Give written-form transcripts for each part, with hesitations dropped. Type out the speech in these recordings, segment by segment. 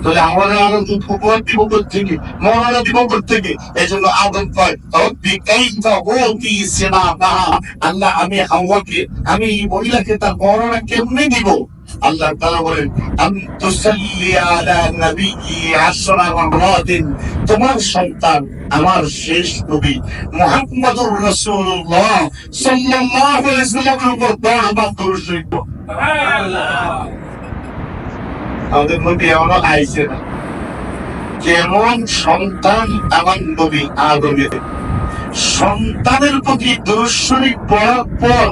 তাহলে আমাদের আরো উপহার দিব থেকে মহারা দিব থেকে এই জন্য আদম কয় আল্লাহ আমি হাওয়াকে আমি এই মহিলাকে তার বর্ণনা কেমনে দিব? আল্লাহ তাআলা বলেন তুসাল্লি আলা নবিয়্যি আশরা মারাতিন, তোমার সন্তান আমার শেষ নবী মুহাম্মদুর রাসূলুল্লাহ সাল্লাল্লাহু আলাইহি ওয়াসাল্লামের উপর 10 বার দরুদ শরীফ পড়ো। সুবহানাল্লাহ। আমাদের নবী এমনও আইছে না, কেমন সন্তান আমার নবী আদমের, সন্তানের প্রতি দরুদ শরীফ পড়ার পর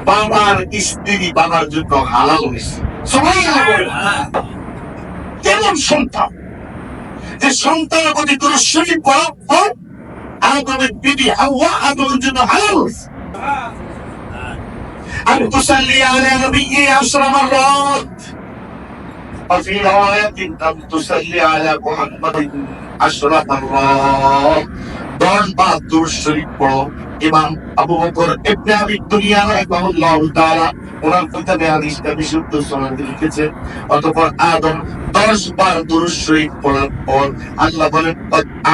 বাবার স্ত্রী বাবার জন্য হালাল হয়েছে। কেমন সন্তান, যে সন্তানের প্রতি দরুদ শরীফ পড়ার পর আদমের বিবি হাওয়া আদমের জন্য হালাল হয়েছে। আর তুসাল্লি আলা নবিয়্যি আশরা মারাত وفي رواية أن تصلي على محمد 10 مرات 10 বার দরুদ শরীফ পড়ো। ইমাম আবু বকর ইবনে আবি দুনিয়া রাহিমাহুল্লাহু তাআলা ওনার কিতাবে হাদিসটা বিশুদ্ধ সনদে লিখেছেন। অতঃপর আদম 10 বার দরুদ শরীফ পড়ার পর আল্লাহ বলেন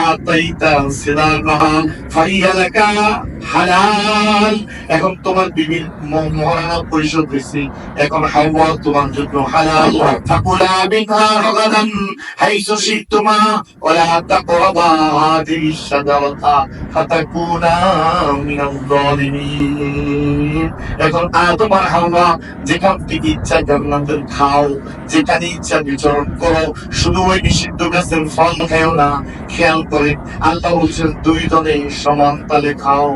আতাইতা সিলামাহা ফাহিয়া লাকা হালাল, এখন তোমার বিবির মহারানা পরিশোধ হয়েছে, এখন হাওয়া তোমার জন্য হালাল। ফাকুলা মিনহা রাগাদান হাইসু শিতুমা ওয়ালা তাকরাবা হাযিহি শাজারাতা ফাতাকুনা মিনাল যালিমিন। এখন আদম আর হাওয়া যেখান থেকে ইচ্ছা জান্নাতের খাও, যেখানে ইচ্ছা বিচরণ করো, শুধু ওই নিষিদ্ধ গাছের ফল খাও না। খেয়াল করে আল্লাহ বলছেন দুইজনে সমান তালে খাও।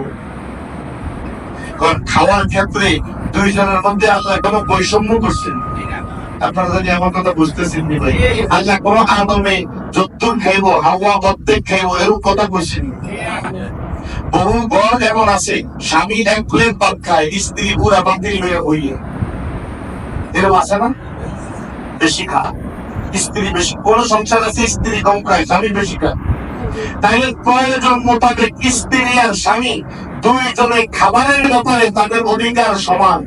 কারণ খাওয়ার ক্ষেত্রে দুইজনের মধ্যে আল্লাহ কোনো বৈষম্য করছেন। আপনারা জানি আমার কথা বুঝতেছেন নি ভাই? আল্লাহ কোন আদমে যতটুক খাইব হাওয়া অর্ধেক খাইব এরকম কথা বলছেন। বহু ঘর এমন আছে স্বামী এক প্লেট ভাত খায়, স্ত্রী পুরা বাতিল হয়ে হইয়ে, এরকম আছে না? বেশি খায় স্ত্রী, বেশি কোন সংসার আছে স্ত্রী কম খায় স্বামী বেশি খায়। তাইলে প্রয়োজন মোতাবেক স্ত্রী আর স্বামী দুইজনে খাবারের ব্যাপারে তাদের অধিকার সমান।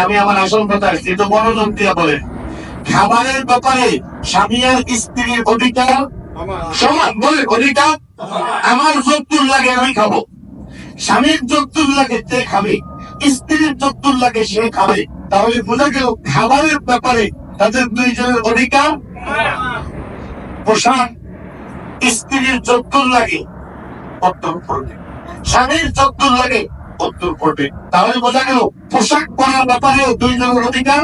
আমি আমার আসল কথা আসছি, তো মনোযোগ দিয়ে বলেন, খাবারের ব্যাপারে স্বামী আর স্ত্রীর অধিকার সমান। বলে অধিকার আমার যতদূর লাগে আমি খাবো, স্বামীর যতদূর লাগে সে খাবে, স্ত্রীর যতদূর লাগে সে খাবে। তাহলে বোঝা গেল খাবারের ব্যাপারে তাদের দুইজনের অধিকার। পোশাক স্ত্রীর যতদূর লাগে ততদূর পড়বে, স্বামীর যতদূর লাগে ততদূর পড়বে। তাহলে বোঝা গেল পোশাক পরার ব্যাপারেও দুইজনের অধিকার।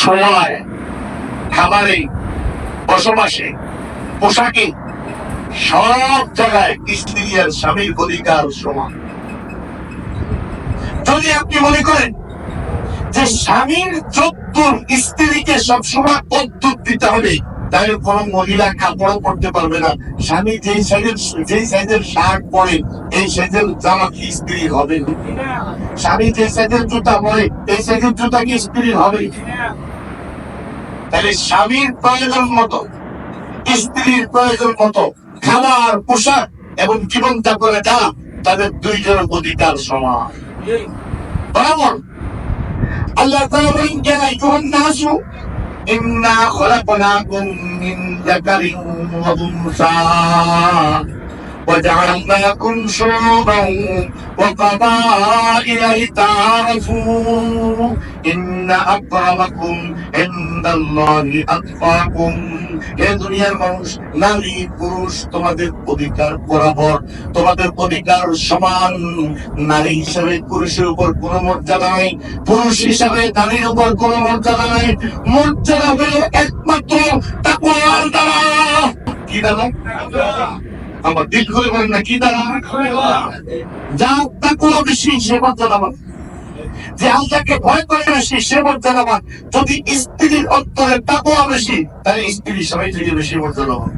সময়, খাবারে, বসবাসে, পোশাকে, সব জায়গায় স্ত্রী আর স্বামীর অধিকার সমান। যদি আপনি মনে করেন যে স্বামীর যদ্দূর স্ত্রীকে সবসময় তদ্দূর দিতে হবে, তাহলে কোন মহিলা কাপড় পরতে পারবে না। স্বামী যেই সাইজের শার্ট পরে এই সাইজের জামা কি স্ত্রী হবে? স্বামী যে সাইজের জুতা পরে এই সাইজের জুতা কি স্ত্রী হবে? তাহলে স্বামীর প্রয়োজন মতো স্ত্রীর প্রয়োজন মতো খাবার, পোশাক এবং জীবন যাপনে যা তাদের দুইজনের অধিকার সমান বরাবর। আল্লাহ তাআলা বলেন ইয়া আইয়ুহান নাসু ইন্না খলাকনাকুম মিন যাকারিন ওয়া উনসা وجعلناكم شعوبا وقبائل لتعارفوا إن أكرمكم عند الله أتقاكم। এই দুনিয়ার মানুষ, নারী পুরুষ তোমাদের অধিকার বরাবর, তোমাদের অধিকার সমান। নারী হিসাবে পুরুষের উপর কোনো মর্যাদা নেই, পুরুষ হিসাবে নারীর উপর কোনো মর্যাদা নেই। মর্যাদা হলো একমাত্র তাকওয়ার দ্বারা। কি দ্বারা? আমার দিল করে বলেন না, কি দ্বারা? যার তাকওয়া বেশি সে মর্যাদাবান, যে আল্লাহকে ভয় করে বেশি সে মর্যাদাবান। যদি স্ত্রীর অন্তরে তাকওয়া বেশি তাহলে স্ত্রী স্বামী থেকে বেশি মর্যাদাবান।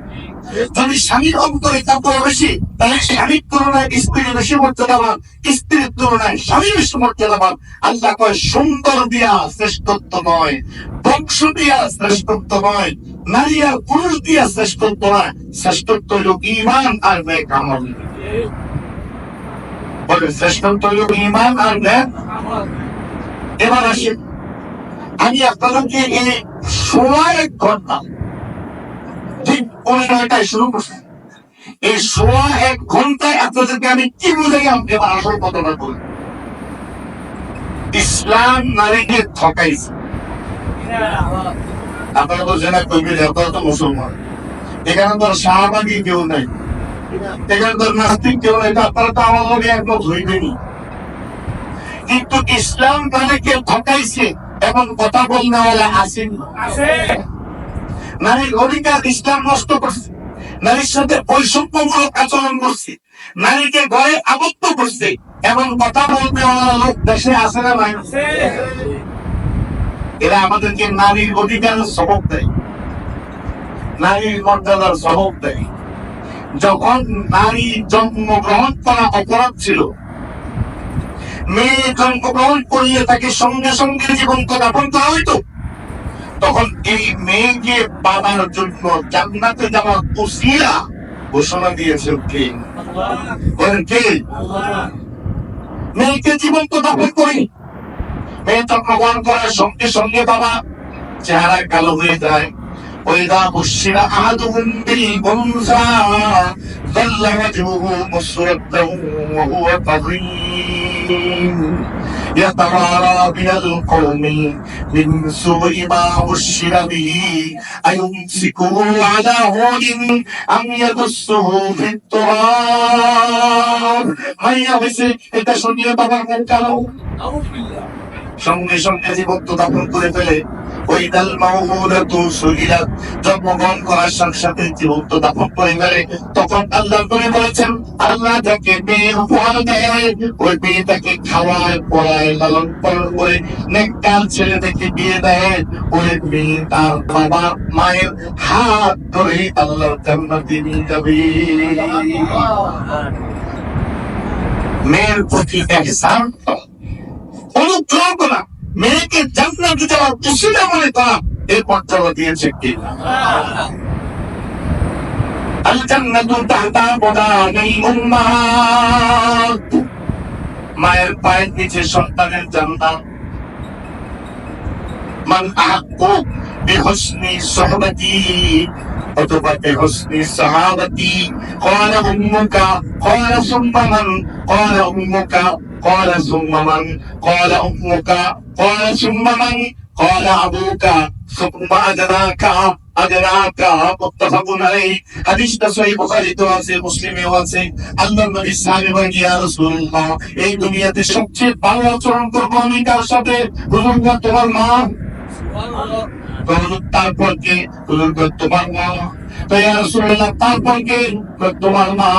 যদি স্বামীর অন্তরে তাকওয়া বেশি তাহলে স্বামীর তুলনায় স্ত্রী বেশি মর্যাদাবান, স্ত্রীর তুলনায় স্বামী বেশি মর্যাদাবান। আল্লাহ কয় সুন্দর দিয়া শ্রেষ্ঠত্ব নয়, বংশ দিয়া শ্রেষ্ঠত্ব নয়, নারী আর পুরুষ দিয়া শ্রেষ্ঠত্ব নয়, শ্রেষ্ঠত্ব হল ঈমান আর নেক আমল। বলে শ্রেষ্ঠত্ব হল ঈমান আর নেক। এবার আসেন আমি আপনাদেরকে এই সোয়া 1 ঘন্টা ঠিক 9:30 শুরু করছি। এই সোয়া 1 ঘন্টায় আপনাদেরকে আমি কি বুঝাই আমাকে আসল কথাটা বলি। ইসলাম নারীকে ঠকাইছে। আপনারা তো জেনা কইবেন আপনারা তো মুসলমান, এখানে তো শাহবাগী কেউ নাই, এখানে তো নাস্তিক কেউ নাই, আপনারা তো আমার লগে একমত হইবেনি। কিন্তু ইসলাম নারীকে ঠকাইছে এবং কথা বলনেওয়ালা আসেন, নারীর অধিকার ইসলাম নষ্ট করছে, নারীর সাথে বৈষম্যমূলক আচরণ করছে, নারীকে ঘরে আবদ্ধ করছে, এমন কথা বলনেওয়ালা লোক দেশে আসে না ভাই? এরা আমাদেরকে নারীর অধিকারের সবক দেয়, নারীর মর্যাদার সবক দেয়। যখন নারী জন্মগ্রহণ করা অপরাধ ছিল, মেয়ে জন্মগ্রহণ করিয়ে তাকে সঙ্গে সঙ্গে জীবন্ত দাফন করা হইতো, তখন এই মেয়েকে বাবার জন্য জান্নাতে যাওয়ার ওসিলা ঘোষণা দিয়েছেন কে? বলেন কে? মেয়েকে জীবন্ত দাফন করি, মেয়ে জন্মগ্রহণ করার সঙ্গে সঙ্গে বাবা চেহারা কালো হয়ে যায়। وإذا بشر أحدهم بالأنثى ظل وجهه مسودا وهو كظيم يتوارى من القوم من سوء ما بشر به أيمسكه على هون أم يدسه في التراب মাইয়া হয়েছে এটা শুনিয়ে বাবার মন কালো, সঙ্গে সঙ্গে জীবন্ত দাফন করে ফেলে। ওই দাল মাউলাতু সুইলাত, জন্মগ্রহণ করার সাথে সাথে জীবন্ত দাফন করে ফেলে। তখন আল্লাহ করে বলেছেন, আল্লাহ যাকে মেয়ে উপহার দেয় ওই মেয়েটাকে খাওয়ায় পড়ায় লালন পালন করে নেককার ছেলে দেখে বিয়ে দেয়, ওই মেয়ে তার বাবা মায়ের হাত ধরে আল্লাহর জান্নাতে নিয়ে যাবে। মেয়ের প্রতি ইহসান অনুগ্রহ করা, মেয়েকে জান্নাতে যাওয়ার উসিলা মনে করা, এর মর্যাদা দিয়েছে কে? আল জান্নাতু তাহতা বুদানিল উম্মাহাত, মায়ের পায়ের নিচে সন্তানের জান্নাত। মান আহাক্কু বিহুসনি সুহবাতি অথবা বিহুসনি সাহাবাতি ক্বালা উম্মুকা ক্বালা সুম্মা মান ক্বালা উম্মুকা قال ثم من قال أمك قال ثم من قال أبوك ثم أدراك متفق عليه। হাদিসটা সহিহ বুখারীতে আছে, মুসলিমেও আছে। আল্লাহর নবী সাহাবী বলেন, ইয়া রাসূলুল্লাহ, এই দুনিয়াতে সবচেয়ে ভালো আচরণ করব আমি কার সাথে? হুজুর তোমার মা। সুবহানাল্লাহ। তারপর কি? হুজুর তোমার মা। তো ইয়া রাসূলুল্লাহ তারপর কি? তোমার মা।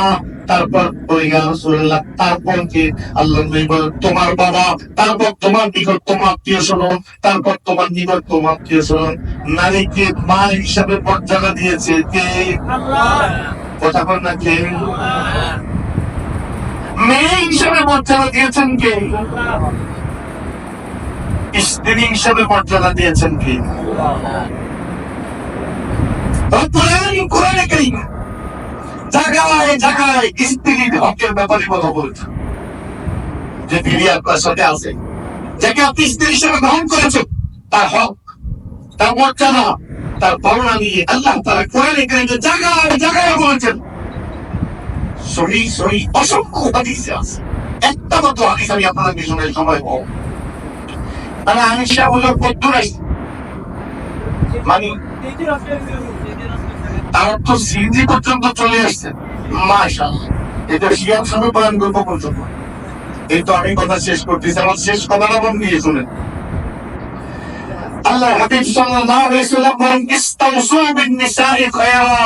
তারপর ইয়া রাসূলুল্লাহ তারপর কি? আল্লাহ নবী বলেন তোমার বাবা, তারপর তোমার নিকটতম আত্মীয়স্বজন, তারপর তোমার নিকটতম আত্মীয়স্বজন। নারীকে মা হিসাবে মর্যাদা দিয়েছে কে? আল্লাহ। কথা বল না কে? মেয়ে হিসাবে মর্যাদা দিয়েছেন কে? আল্লাহ। স্ত্রী হিসাবে মর্যাদা দিয়েছেন কে? আল্লাহ। কোরআনে কারীম জায়গায় জায়গায় স্ত্রীর হকের ব্যাপারে কথা বলছে, যে তিনি আপনার সাথে আছে, যাকে আপনি স্ত্রী হিসেবে গ্রহণ করেছেন, তার হক, তার মর্যাদা, তার বর্ণনা নিয়ে আল্লাহ তাআলা কোরআনে কারীমে জায়গায় জায়গায় বলেছেন। সহিহ সহিহ অসংখ্য হাদিসে আছে। একটা মাত্র হাদিস আমি আপনাদের পিছনে সময় পাবো। মানে আয়েশা হলো কদ্দুরাই, মানে তার অর্থ সিনজি পর্যন্ত চলে আসছে। মাশাআল্লাহ, এটা শিয়াব শুরু করেন গল্প পর্যন্ত। এই তো আমি কথা শেষ করতেছি, আমার শেষ কথাটা মন দিয়ে শুনেন। আল্লাহ হাবিব সাল্লাল্লাহু আলাইহি ওয়াসাল্লাম বলেন, ইস্তাউসু বিন-নিসাই খায়রা,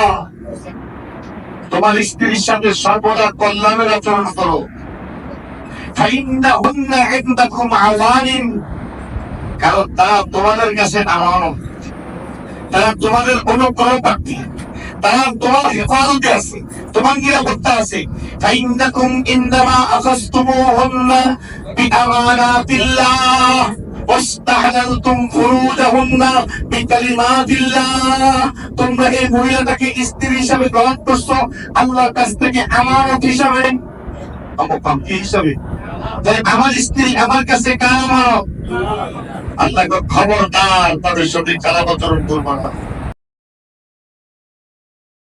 তোমার স্ত্রীর সাথে সর্বদা কল্যাণের আচরণ করো। ফাইন্নাহুন্না ইনদাকুম আওয়ানিন, কারণ তারা তোমাদের কাছে আমানত, তারা তোমাদের অনুগ্রহ প্রার্থী, তারা তোমার হেফাজতে আছে, তোমার নিরাপত্তা আছে। ফাইন্নাকুম ইনদামা আখাযতুমুহুন্না বিআমানাতিল্লাহ ওয়াস্তাহলালতুম ফুরুজাহুন্না বিকালিমাতিল্লাহ, তোমরা এই মহিলাটাকে স্ত্রী হিসাবে গ্রহণ করছো আল্লাহর কাছ থেকে আমানত হিসাবে। মকাম কি হিসাবে? তাই আমার স্ত্রী আমার কাছে কারামারক, আল্লাহ খবরদার তাদের সঙ্গে খারাপ আচরণ করবো না।